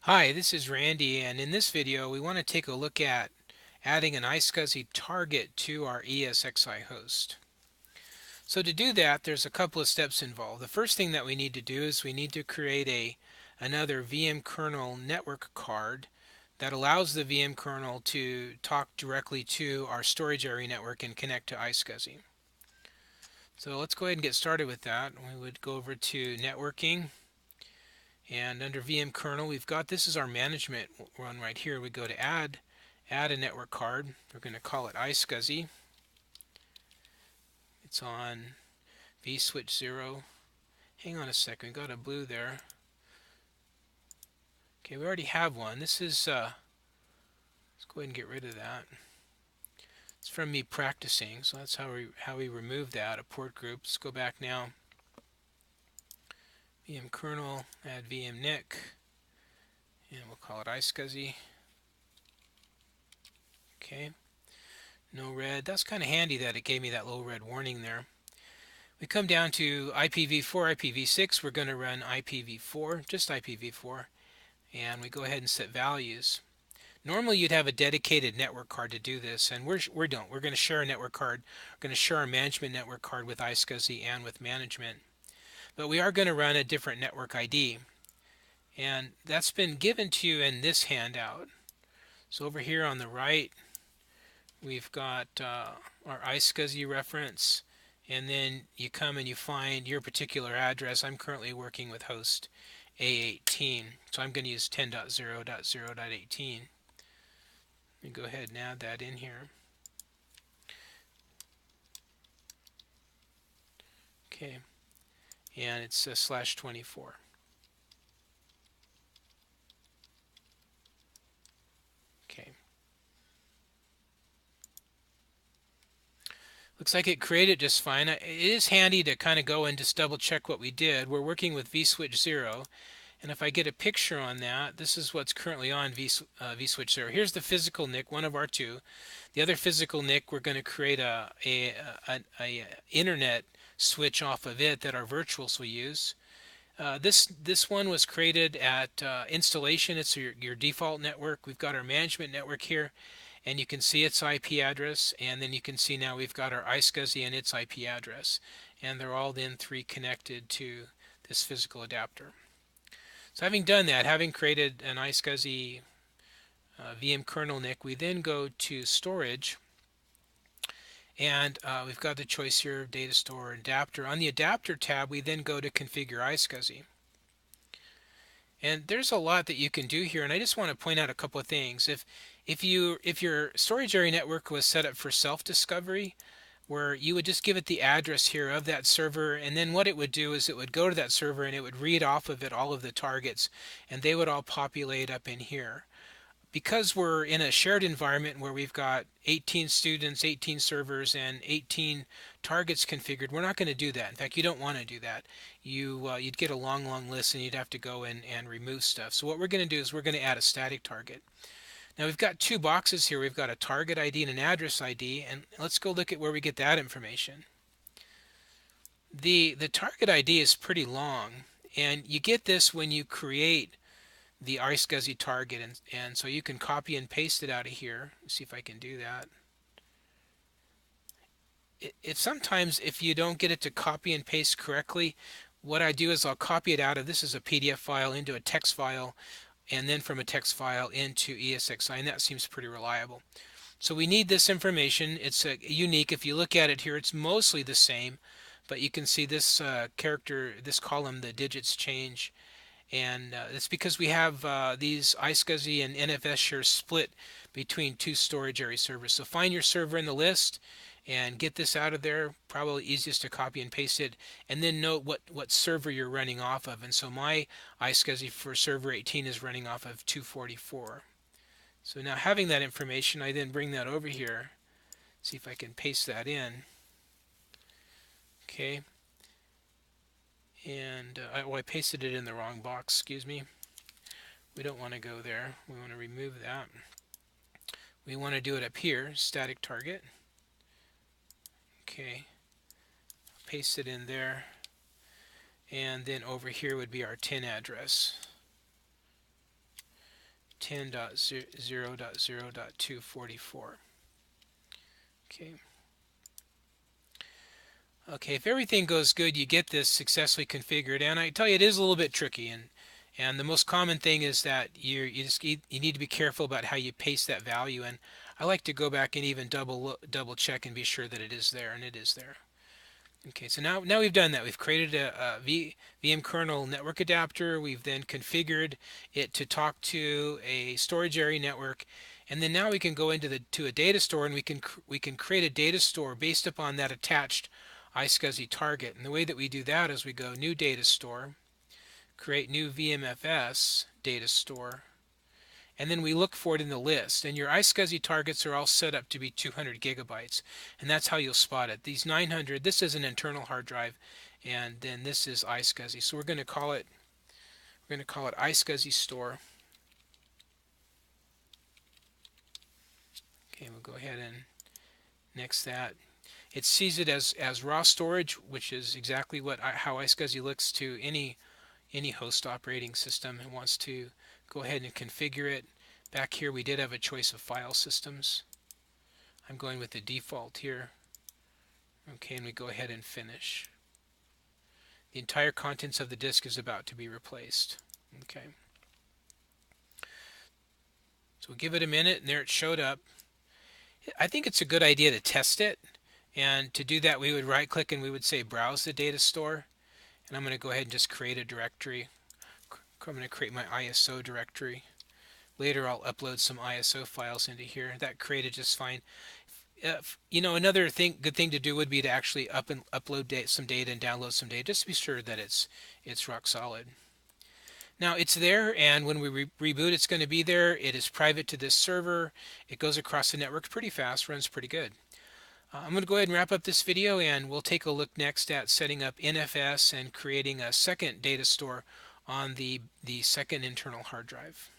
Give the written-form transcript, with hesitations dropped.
Hi, this is Randy, and in this video we want to take a look at adding an iSCSI target to our ESXi host. So to do that, there's a couple of steps involved. The first thing that we need to do is we need to create another vmkernel network card that allows the vmkernel to talk directly to our storage area network and connect to iSCSI. So let's go ahead and get started with that. We would go over to networking. And under vmkernel, we've got, this is our management one right here. We go to add a network card. We're going to call it iSCSI. It's on vSwitch 0. Hang on a second, we got a blue there. Okay, we already have one. This is, let's go ahead and get rid of that. It's from me practicing, so that's how we remove that, a port group. Let's go back now. vmkernel, add vmnic, and we'll call it iSCSI. Okay, no red. That's kind of handy that it gave me that little red warning there. We come down to IPv4, IPv6. We're going to run IPv4, just IPv4, and we go ahead and set values. Normally you'd have a dedicated network card to do this, and we don't. We're going to share a network card. We're going to share our management network card with iSCSI and with management. But we are going to run a different network ID, and that's been given to you in this handout. So over here on the right, we've got our iSCSI reference, and then you come and you find your particular address. I'm currently working with host A18, so I'm going to use 10.0.0.18. Let me go ahead and add that in here. Okay, and it's /24. Okay. Looks like it created just fine. It is handy to kind of go and just double check what we did. We're working with vSwitch 0, and if I get a picture on that, this is what's currently on vSwitch 0. Here's the physical NIC, one of our two. The other physical NIC, we're going to create a internet switch off of it that our virtuals will use. This one was created at installation. It's your default network. We've got our management network here, and you can see its IP address, and then you can see now we've got our iSCSI and its IP address, and they're all then three connected to this physical adapter. So having done that, having created an iSCSI vmkernel NIC, we then go to storage, and we've got the choice here of datastore and adapter. On the adapter tab, we then go to configure iSCSI. And there's a lot that you can do here, and I just want to point out a couple of things. If your storage area network was set up for self-discovery, where you would just give it the address here of that server, and then what it would do is it would go to that server and it would read off of it all of the targets, and they would all populate up in here. Because we're in a shared environment where we've got 18 students, 18 servers, and 18 targets configured, we're not going to do that. In fact, you don't want to do that. You'd get a long list, and you'd have to go and remove stuff. So what we're going to do is we're going to add a static target. Now we've got two boxes here. We've got a target ID and an address ID, and let's go look at where we get that information. The target ID is pretty long, and you get this when you create the iSCSI target, and so you can copy and paste it out of here. Let's see if I can do that. Sometimes if you don't get it to copy and paste correctly, what I do is I'll copy it out of, this is a PDF file, into a text file, and then from a text file into ESXi, and that seems pretty reliable. So we need this information. It's unique. If you look at it here, it's mostly the same, but you can see this character, this column, the digits change. And it's because we have these iSCSI and NFS shares split between two storage area servers. So find your server in the list and get this out of there. Probably easiest to copy and paste it, and then note what server you're running off of. And so my iSCSI for server 18 is running off of 244. So now having that information, I then bring that over here. See if I can paste that in. Okay. And I pasted it in the wrong box, excuse me. We don't want to go there. We want to remove that. We want to do it up here, static target. Okay, paste it in there. And then over here would be our 10 address. 10.0.0.244. Okay. Okay, if everything goes good, you get this successfully configured, and I tell you, it is a little bit tricky, and the most common thing is that you need to be careful about how you paste that value, and I like to go back and even double check and be sure that it is there, and it is there. Okay, so now we've done that. We've created a vmkernel network adapter. We've then configured it to talk to a storage area network, and then now we can go into a data store, and we can create a data store based upon that attached iSCSI target. And the way that we do that is we go New Data Store, create New VMFS Data Store, and then we look for it in the list. And your iSCSI targets are all set up to be 200 gigabytes, and that's how you'll spot it. These 900, this is an internal hard drive, and then this is iSCSI. So we're going to call it iSCSI Store. Okay, we'll go ahead and next that. It sees it as raw storage, which is exactly how iSCSI looks to any host operating system, and wants to go ahead and configure it. Back here we did have a choice of file systems. I'm going with the default here. Okay, and we go ahead and finish. The entire contents of the disk is about to be replaced. Okay. So we'll give it a minute, and there it showed up. I think it's a good idea to test it. And to do that, we would right click and we would say browse the data store. And I'm going to go ahead and just create a directory. I'm going to create my ISO directory. Later I'll upload some ISO files into here. That created just fine. You know, another good thing to do would be to actually upload some data and download some data, just to be sure that it's rock solid. Now it's there, and when we reboot, it's going to be there. It is private to this server. It goes across the network pretty fast, runs pretty good. I'm going to go ahead and wrap up this video, and we'll take a look next at setting up NFS and creating a second data store on the second internal hard drive.